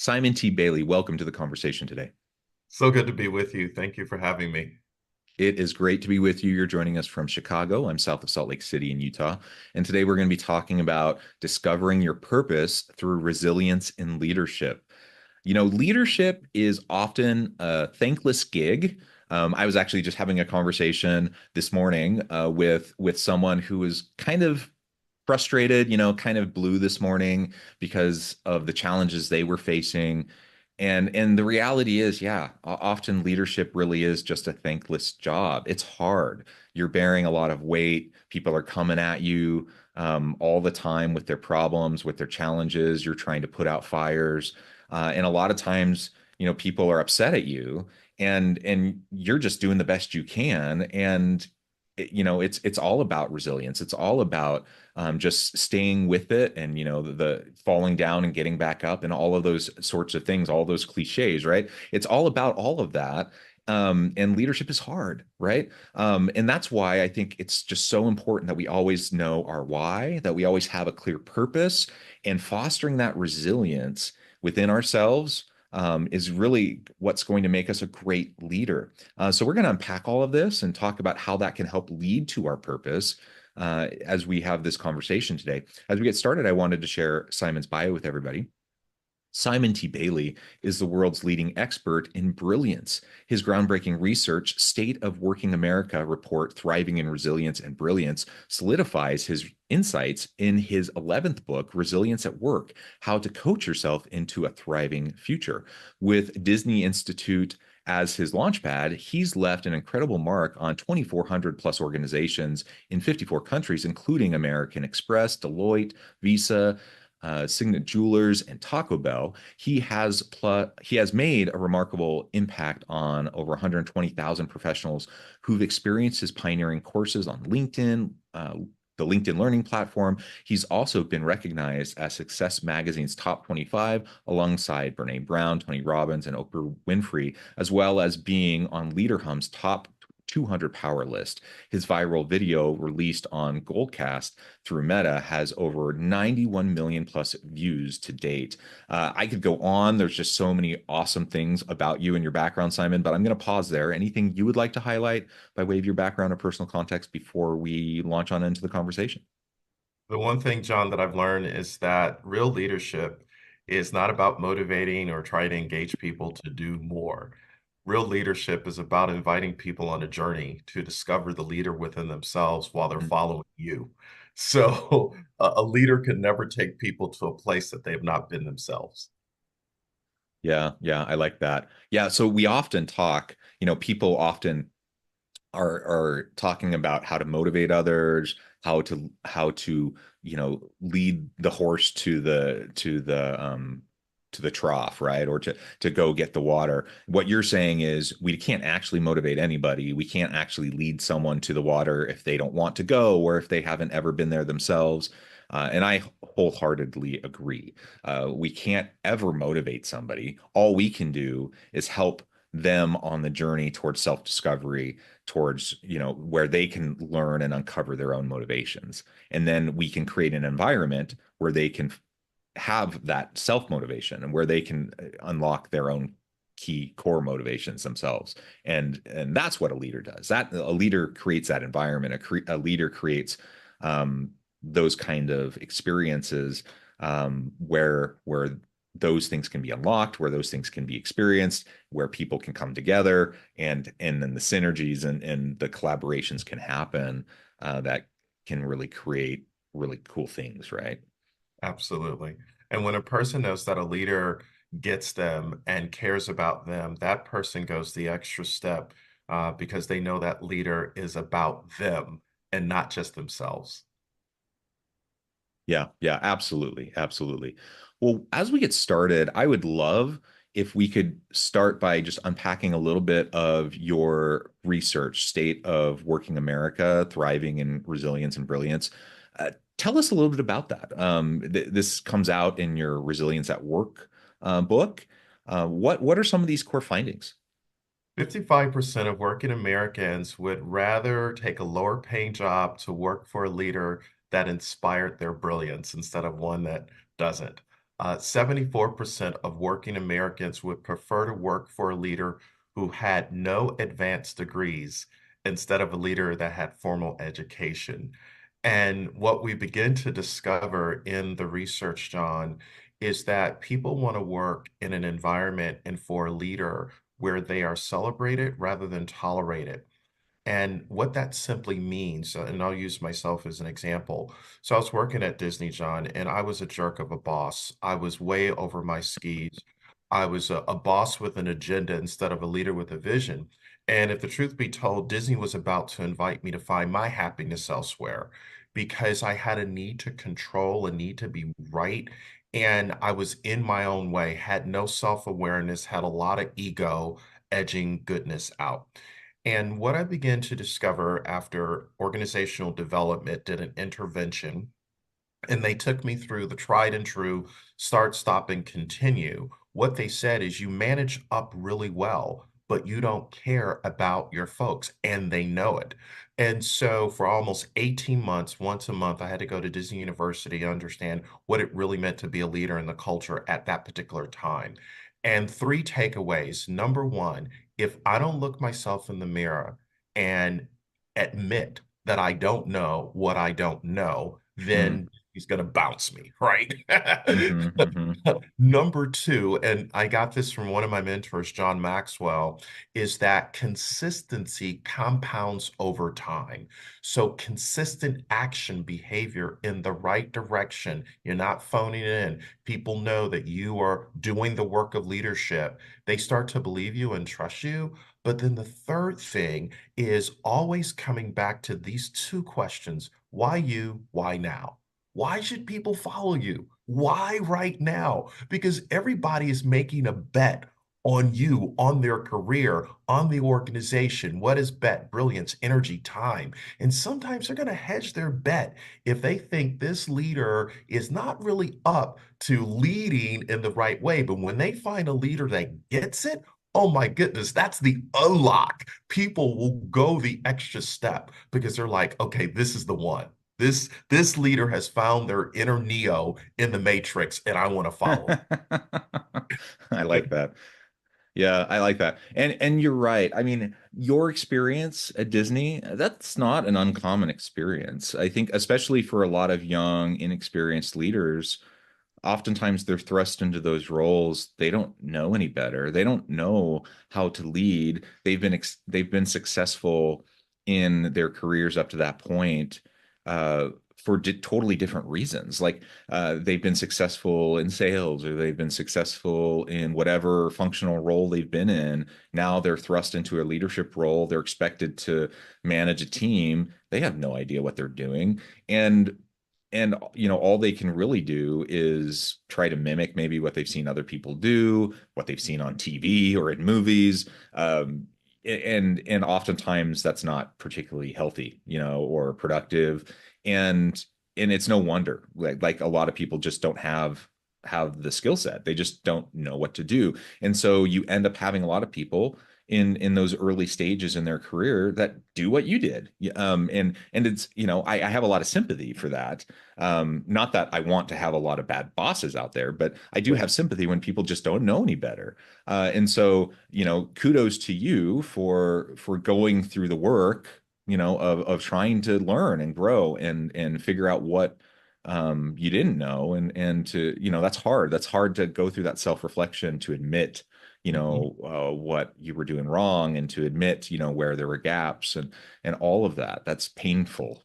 Simon T. Bailey, welcome to the conversation today. So good to be with you. Thank you for having me. It is great to be with you. You're joining us from Chicago. I'm south of Salt Lake City in Utah. And today we're going to be talking about discovering your purpose through resilience in leadership. Leadership is often a thankless gig. I was actually just having a conversation this morning with someone who was kind of frustrated, kind of blue this morning because of the challenges they were facing. And the reality is, yeah, often leadership really is just a thankless job. It's hard. You're bearing a lot of weight. People are coming at you all the time with their problems, with their challenges. You're trying to put out fires, and a lot of times, people are upset at you, and you're just doing the best you can. And it's all about resilience. It's all about just staying with it, and the falling down and getting back up, and all of those sorts of things, all those cliches, right? It's all about all of that. And leadership is hard, right? And that's why I think it's just so important that we always know our why, that we always have a clear purpose, and fostering that resilience within ourselves is really what's going to make us a great leader. So we're going to unpack all of this and talk about how that can help lead to our purpose as we have this conversation today. As we get started, I wanted to share Simon's bio with everybody. Simon T. Bailey is the world's leading expert in brilliance. His groundbreaking research, State of Working America report, Thriving in Resilience and Brilliance, solidifies his insights in his 11th book, Resilience at Work: How to Coach Yourself into a Thriving Future. With Disney Institute as his launchpad, he's left an incredible mark on 2,400 plus organizations in 54 countries, including American Express, Deloitte, Visa, Signet Jewelers, and Taco Bell. He has made a remarkable impact on over 120,000 professionals who've experienced his pioneering courses on LinkedIn, the LinkedIn Learning platform. He's also been recognized as Success Magazine's top 25, alongside Brene Brown, Tony Robbins, and Oprah Winfrey, as well as being on LeaderHum's top 200 power list. His viral video released on Goldcast through Meta has over 91 million plus views to date. I could go on. There's just so many awesome things about you and your background, Simon, but I'm going to pause there. Anything you would like to highlight by way of your background or personal context before we launch on into the conversation? The one thing, John, that I've learned is that real leadership is not about motivating or trying to engage people to do more. Real leadership is about inviting people on a journey to discover the leader within themselves while they're following you. So a leader can never take people to a place that they have not been themselves. Yeah, yeah, I like that. Yeah, so we often talk, people often are talking about how to motivate others, how to lead the horse to the trough, right? Or to go get the water. What you're saying is we can't actually motivate anybody. We can't actually lead someone to the water if they don't want to go or if they haven't ever been there themselves. And I wholeheartedly agree. We can't ever motivate somebody. All we can do is help them on the journey towards self-discovery, towards where they can learn and uncover their own motivations, and then we can create an environment where they can have that self-motivation and where they can unlock their own key core motivations themselves. And that's what a leader does. That a leader creates that environment. A leader creates those kind of experiences, where those things can be unlocked, where those things can be experienced, where people can come together, and then the synergies and the collaborations can happen, that can really create really cool things, right? Absolutely. And when a person knows that a leader gets them and cares about them, that person goes the extra step because they know that leader is about them and not just themselves. Yeah, yeah, absolutely, absolutely. Well, as we get started, I would love if we could start by just unpacking a little bit of your research, State of Working America, Thriving in Resilience and Brilliance. Tell us a little bit about that. This comes out in your Resilience at Work book. What are some of these core findings? 55% of working Americans would rather take a lower paying job to work for a leader that inspired their brilliance instead of one that doesn't. 74% of working Americans would prefer to work for a leader who had no advanced degrees instead of a leader that had formal education. And what we begin to discover in the research, John, is that people want to work in an environment and for a leader where they are celebrated rather than tolerated. And what that simply means, and I'll use myself as an example. So I was working at Disney, John, and I was a jerk of a boss. I was way over my skis. I was a boss with an agenda instead of a leader with a vision. And if the truth be told, Disney was about to invite me to find my happiness elsewhere because I had a need to control, a need to be right. And I was in my own way, had no self-awareness, had a lot of ego edging goodness out. And what I began to discover after organizational development did an intervention, and they took me through the tried and true start, stop, and continue. What they said is you manage up really well, but you don't care about your folks, and they know it. And so for almost 18 months, once a month, I had to go to Disney University to understand what it really meant to be a leader in the culture at that particular time. And three takeaways. Number one, if I don't look myself in the mirror and admit that I don't know what I don't know, Mm, then he's going to bounce me, right? hmm hmm Number two, and I got this from one of my mentors, John Maxwell, is that consistency compounds over time. So consistent action behavior in the right direction. You're not phoning it in. People know that you are doing the work of leadership. They start to believe you and trust you. But then the third thing is always coming back to these two questions. Why you? Why now? Why should people follow you? Why right now? Because everybody is making a bet on you, on their career, on the organization. What is bet? Brilliance, energy, time. And sometimes they're going to hedge their bet if they think this leader is not really up to leading in the right way. But when they find a leader that gets it, oh my goodness, that's the unlock. People will go the extra step because they're like, okay, this is the one. This leader has found their inner Neo in the Matrix, and I want to follow I like it. that. Yeah, I like that. And you're right. I mean, your experience at Disney, that's not an uncommon experience. I think especially for a lot of young, inexperienced leaders, oftentimes they're thrust into those roles. They don't know any better. They don't know how to lead. They've been successful in their careers up to that point for totally different reasons. Like they've been successful in sales or they've been successful in whatever functional role they've been in. Now they're thrust into a leadership role. They're expected to manage a team. They have no idea what they're doing. And all they can really do is try to mimic maybe what they've seen other people do, what they've seen on TV or in movies. And oftentimes that's not particularly healthy, or productive. And and it's no wonder like a lot of people just don't have the skill set. They just don't know what to do. And so you end up having a lot of people in those early stages in their career that do what you did. And it's, I have a lot of sympathy for that. Not that I want to have a lot of bad bosses out there, but I do have sympathy when people just don't know any better. And so, kudos to you for going through the work, of trying to learn and grow and figure out what you didn't know. And to, that's hard. That's hard to go through that self-reflection to admit Mhm. what you were doing wrong and to admit, where there were gaps and all of that. That's painful.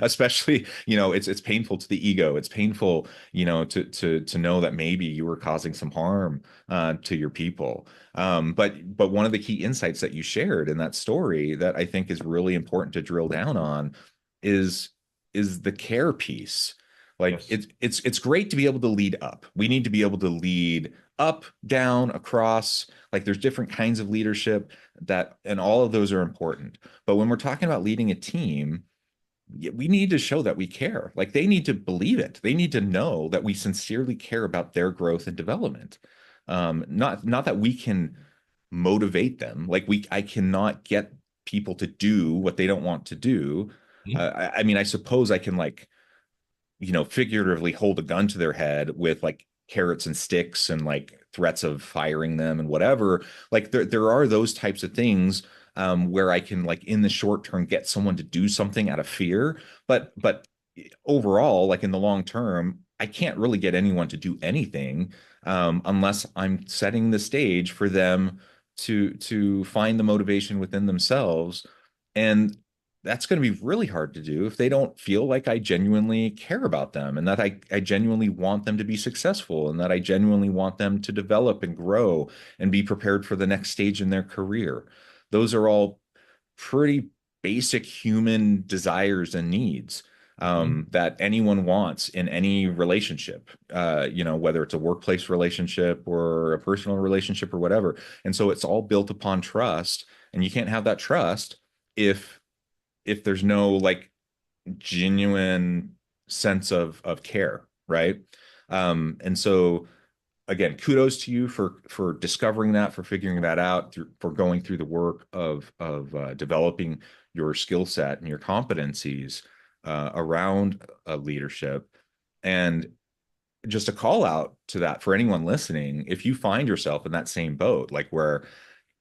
Especially, it's painful to the ego. It's painful, to know that maybe you were causing some harm to your people. But one of the key insights that you shared in that story that I think is really important to drill down on is is the care piece. Like Yes. it's great to be able to lead up. We need to be able to lead up, down, across. Like there's different kinds of leadership and all of those are important. But when we're talking about leading a team, we need to show that we care. Like they need to believe it. They need to know that we sincerely care about their growth and development. Not that we can motivate them. Like I cannot get people to do what they don't want to do. Mhm. I mean, I suppose I can, like, figuratively hold a gun to their head with, like, carrots and sticks and like threats of firing them and whatever. Like there are those types of things where I can like in the short term get someone to do something out of fear, but overall, like in the long term, I can't really get anyone to do anything unless I'm setting the stage for them to find the motivation within themselves. And that's going to be really hard to do if they don't feel like I genuinely care about them and that I genuinely want them to be successful and that I genuinely want them to develop and grow and be prepared for the next stage in their career. Those are all pretty basic human desires and needs Mhm. that anyone wants in any relationship, whether it's a workplace relationship or a personal relationship or whatever. And so it's all built upon trust, and you can't have that trust if there's no like genuine sense of care, right? And so again, kudos to you for discovering that, for figuring that out, for going through the work of developing your skill set and your competencies around leadership. And just a call out to that for anyone listening, if you find yourself in that same boat, like where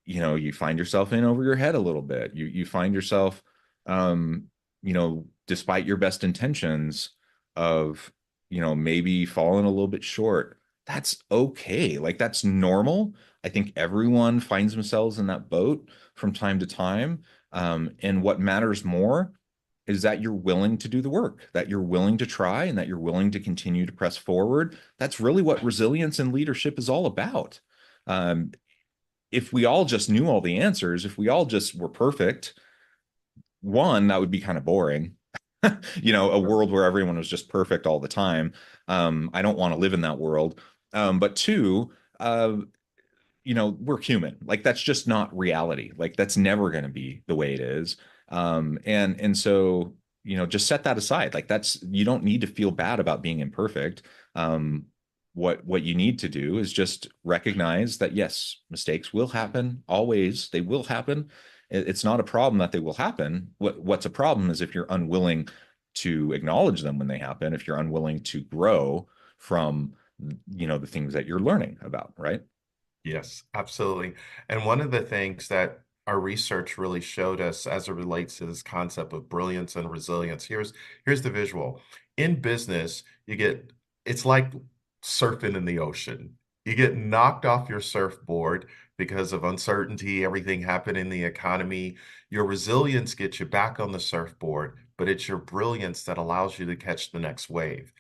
you find yourself in over your head a little bit, you find yourself, despite your best intentions of maybe falling a little bit short, that's okay. Like that's normal. I think everyone finds themselves in that boat from time to time. And what matters more is that you're willing to do the work, that you're willing to try, and that you're willing to continue to press forward. That's really what resilience and leadership is all about. Um, if we all just knew all the answers, if we all just were perfect, one, that would be kind of boring. A world where everyone was just perfect all the time. I don't want to live in that world. But two, we're human. Like that's just not reality. Like that's never going to be the way it is. And so, just set that aside. Like that's you don't need to feel bad about being imperfect. Um, what you need to do is just recognize that yes, mistakes will happen. Always, they will happen. It's not a problem that they will happen. What's a problem is if you're unwilling to acknowledge them when they happen, if you're unwilling to grow from the things that you're learning about, right? Yes, absolutely. And one of the things that our research really showed us as it relates to this concept of brilliance and resilience, here's the visual. In business, it's like surfing in the ocean. You get knocked off your surfboard because of uncertainty, everything happened in the economy. Your resilience gets you back on the surfboard, but it's your brilliance that allows you to catch the next wave.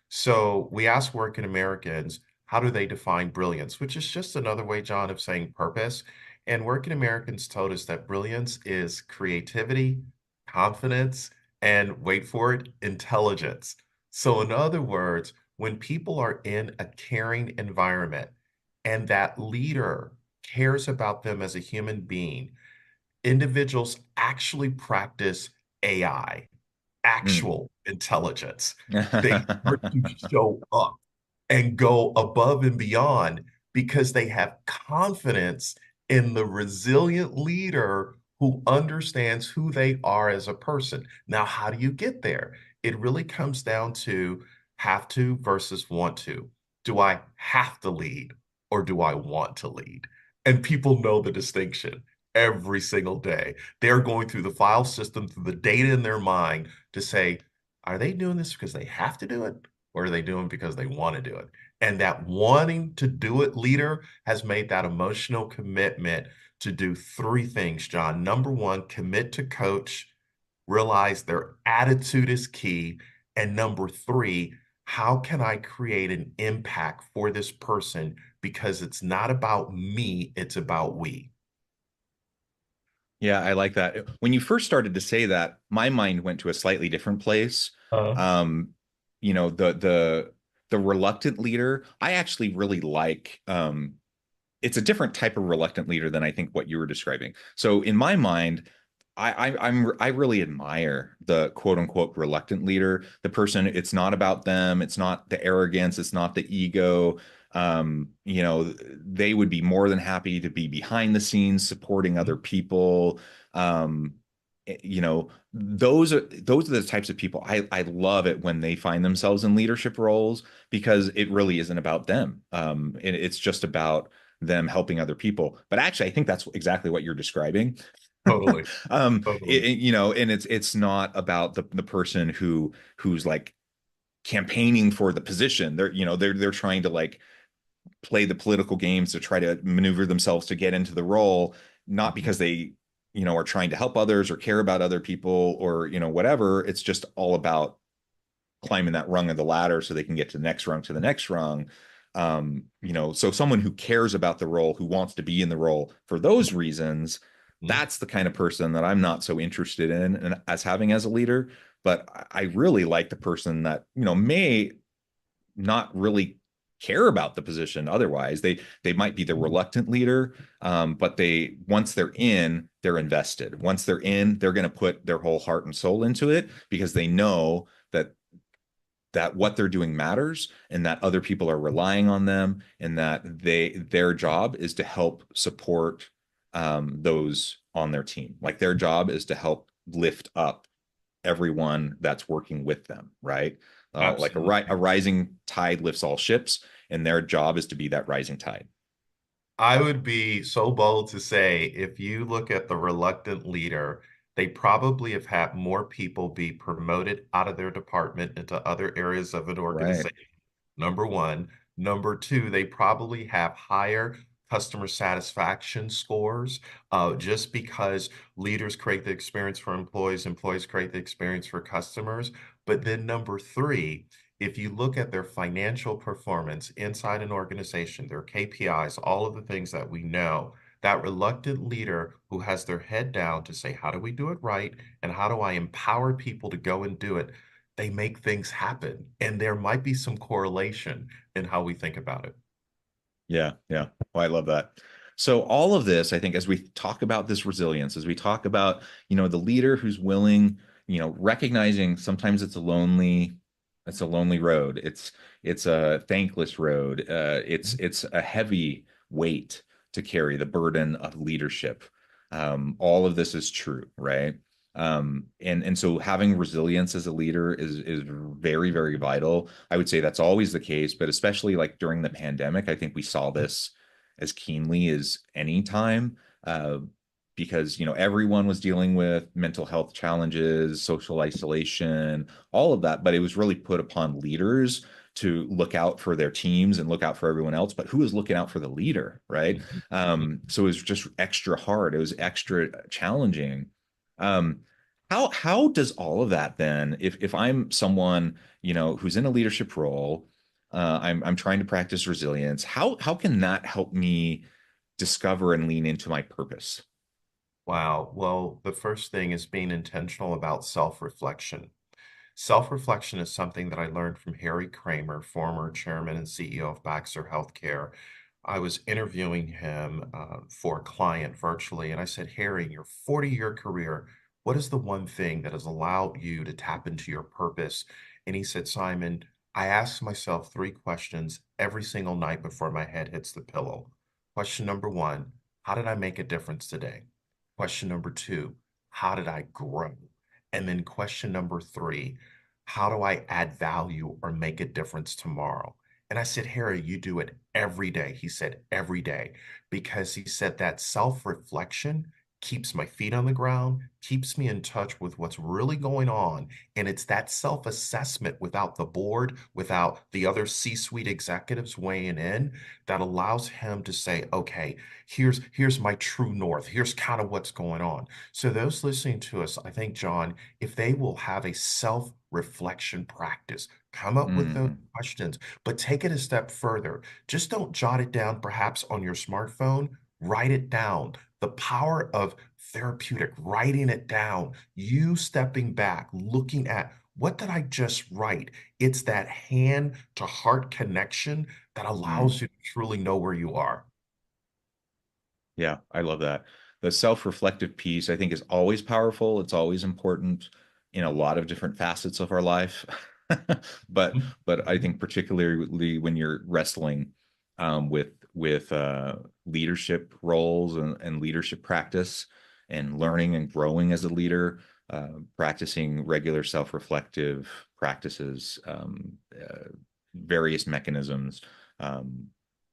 So we ask working Americans, how do they define brilliance? Which is just another way, John, of saying purpose. And working Americans told us that brilliance is creativity, confidence, and wait for it, intelligence. So, in other words, when people are in a caring environment and that leader cares about them as a human being, individuals actually practice AI, Mm. actual intelligence. They start to show up and go above and beyond because they have confidence in the resilient leader who understands who they are as a person. Now, how do you get there? It really comes down to have to versus want to. Do I have to lead or do I want to lead? And people know the distinction every single day. They're going through the file system, through the data in their mind to say, are they doing this because they have to do it? Or are they doing it because they want to do it? And that wanting to do it leader has made that emotional commitment to do three things, John. Number one, commit to coach, realize their attitude is key. And number three, how can I create an impact for this person? Because it's not about me, it's about we. Yeah, I like that. When you first started to say that, my mind went to a slightly different place. Uh, Um, the reluctant leader, I actually really like. It's a different type of reluctant leader than I think what you were describing. So in my mind, I really admire the quote unquote reluctant leader, the person. It's not about them. It's not the arrogance. It's not the ego. They would be more than happy to be behind the scenes supporting other people. Um, those are the types of people I love it when they find themselves in leadership roles, because it really isn't about them. It's just about them helping other people. But actually, I think that's exactly what you're describing. Totally, totally. And it's not about the person who's like campaigning for the position. They're trying to like play the political games to try to maneuver themselves to get into the role, not Mhm. because they, are trying to help others or care about other people or, whatever. It's just all about climbing that rung of the ladder so they can get to the next rung to the next rung. So someone who cares about the role, who wants to be in the role for those reasons, Mhm. that's the kind of person that I'm not so interested in and as having as a leader. But I really like the person that, may not really care about the position otherwise. They might be the reluctant leader, but they once they're in, they're invested. Once they're in, they're going to put their whole heart and soul into it because they know that what they're doing matters and that other people are relying on them and that their job is to help support those on their team. Like their job is to help lift up everyone that's working with them, right? Like a Absolutely. rising tide lifts all ships, and their job is to be that rising tide. I would be so bold to say if you look at the reluctant leader, they probably have had more people be promoted out of their department into other areas of an Right. organization. Number one. Number two, they probably have higher customer satisfaction scores just because leaders create the experience for employees, employees create the experience for customers. But then number three, if you look at their financial performance inside an organization, their KPIs, all of the things that we know, that reluctant leader who has their head down to say, how do we do it right? And how do I empower people to go and do it? They make things happen. And there might be some correlation in how we think about it. Yeah, yeah. Well, I love that. So all of this, I think, as we talk about this resilience, as we talk about, the leader who's willing, recognizing sometimes it's a lonely road. It's a thankless road. It's a heavy weight to carry, the burden of leadership. All of this is true, right? And so having resilience as a leader is very, very vital. I would say that's always the case, but especially like during the pandemic, I think we saw this as keenly as any time, because everyone was dealing with mental health challenges, social isolation, all of that. But it was really put upon leaders to look out for their teams and look out for everyone else. But who was looking out for the leader, right? So it was just extra hard. It was extra challenging. Um, how does all of that then, if I'm someone, who's in a leadership role, I'm trying to practice resilience, how can that help me discover and lean into my purpose? Wow. Well, the first thing is being intentional about self-reflection. Self-reflection is something that I learned from Harry Kramer, former chairman and CEO of Baxter Healthcare. I was interviewing him for a client virtually, and I said, Harry, in your 40-year career, what is the one thing that has allowed you to tap into your purpose? And he said, Simon, I ask myself three questions every single night before my head hits the pillow. Question number one, how did I make a difference today? Question number two, how did I grow? And then question number three, how do I add value or make a difference tomorrow? And I said, Harry, you do it every day. He said, every day, because he said that self-reflection keeps my feet on the ground, keeps me in touch with what's really going on. And it's that self-assessment without the board, without the other C-suite executives weighing in, that allows him to say, okay, here's my true north. Here's kind of what's going on. So those listening to us, I think, John, if they will have a self-reflection practice, come up with those Mm, questions, but take it a step further. Just don't jot it down perhaps on your smartphone. Write it down. The power of therapeutic, writing it down, you stepping back, looking at what did I just write? It's that hand to heart connection that allows mm. you to truly know where you are. Yeah, I love that. The self-reflective piece, I think, is always powerful. It's always important in a lot of different facets of our life. But Mhm. but I think particularly when you're wrestling with leadership roles and leadership practice and learning and growing as a leader, practicing regular self-reflective practices, various mechanisms, um,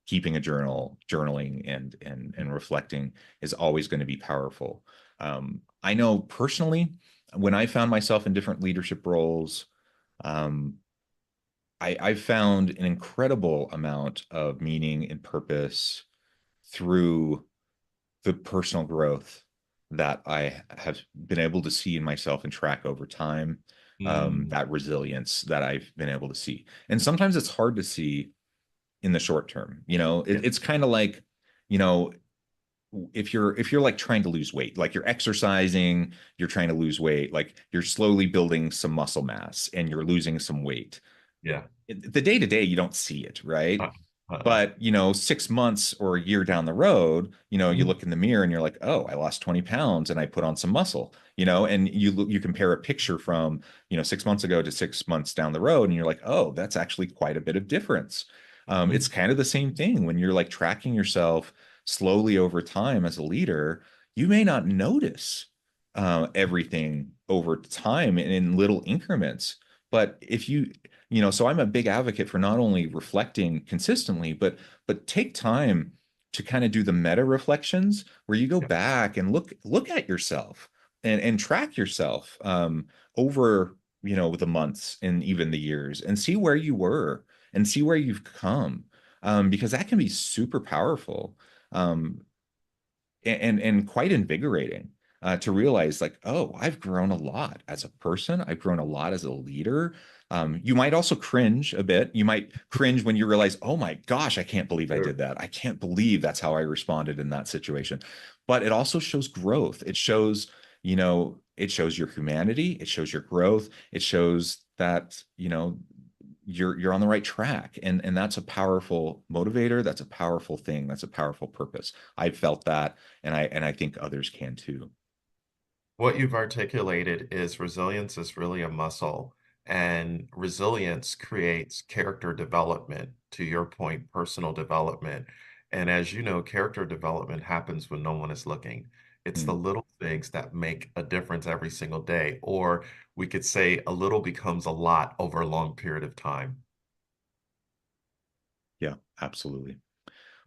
keeping a journal, journaling and reflecting is always going to be powerful. I know personally, when I found myself in different leadership roles, um, I found an incredible amount of meaning and purpose through the personal growth that I have been able to see in myself and track over time, Mm, that resilience that I've been able to see. And sometimes it's hard to see in the short term. yeah, It's kind of like, you know, if you're like trying to lose weight, like you're exercising, you're trying to lose weight, like you're slowly building some muscle mass and you're losing some weight. yeah. The day to day, you don't see it, right? Uh, uh, But, 6 months or a year down the road, you mhm, look in the mirror and you're like, oh, I lost 20 pounds and I put on some muscle, and you compare a picture from, 6 months ago to 6 months down the road, and you're like, oh, that's actually quite a bit of difference. It's mhm, kind of the same thing when you're like tracking yourself slowly over time as a leader. You may not notice everything over time and in little increments. But if so I'm a big advocate for not only reflecting consistently, but take time to kind of do the meta reflections where you go yeah. back and look at yourself and track yourself over the months and even the years and see where you were and see where you've come, because that can be super powerful. Um, and quite invigorating, to realize like, oh, I've grown a lot as a person. I've grown a lot as a leader. You might also cringe a bit. You might cringe when you realize, oh my gosh, I can't believe I Sure. did that. I can't believe that's how I responded in that situation. But it also shows growth. It shows your humanity. It shows your growth. It shows that, you're on the right track, and that's a powerful motivator. That's a powerful thing. That's a powerful purpose. I've felt that, and I think others can too. What you've articulated is resilience is really a muscle, and resilience creates character development, to your point, personal development. And as you know, character development happens when no one is looking. It's the Mm, little things that make a difference every single day, or we could say a little becomes a lot over a long period of time. yeah, absolutely.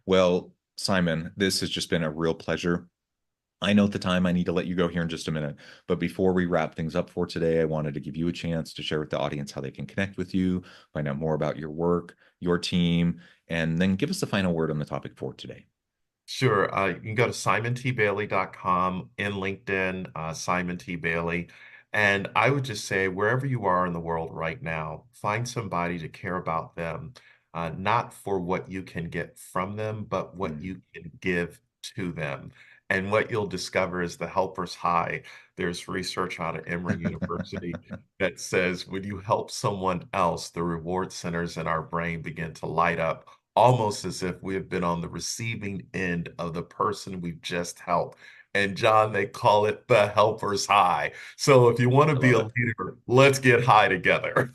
Well, Simon, this has just been a real pleasure. I know at the time I need to let you go here in just a minute, but before we wrap things up for today, I wanted to give you a chance to share with the audience how they can connect with you, find out more about your work, your team, and then give us the final word on the topic for today. Sure. You can go to simontbailey.com, in LinkedIn, Simon T. Bailey. And I would just say, wherever you are in the world right now, find somebody to care about them, not for what you can get from them, but what Mm. you can give to them. And what you'll discover is the helper's high. There's research out of Emory University that says when you help someone else, the reward centers in our brain begin to light up almost as if we have been on the receiving end of the person we've just helped. And John, they call it the helper's high. So if you want to I be love a it. leader, let's get high together.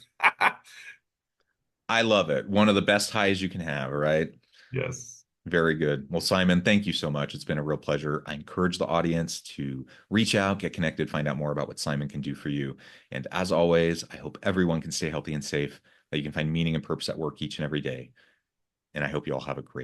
I love it. One of the best highs you can have, right? Yes. Very good. Well, Simon, thank you so much. It's been a real pleasure. I encourage the audience to reach out, get connected, find out more about what Simon can do for you. And as always, I hope everyone can stay healthy and safe, that you can find meaning and purpose at work each and every day. And I hope you all have a great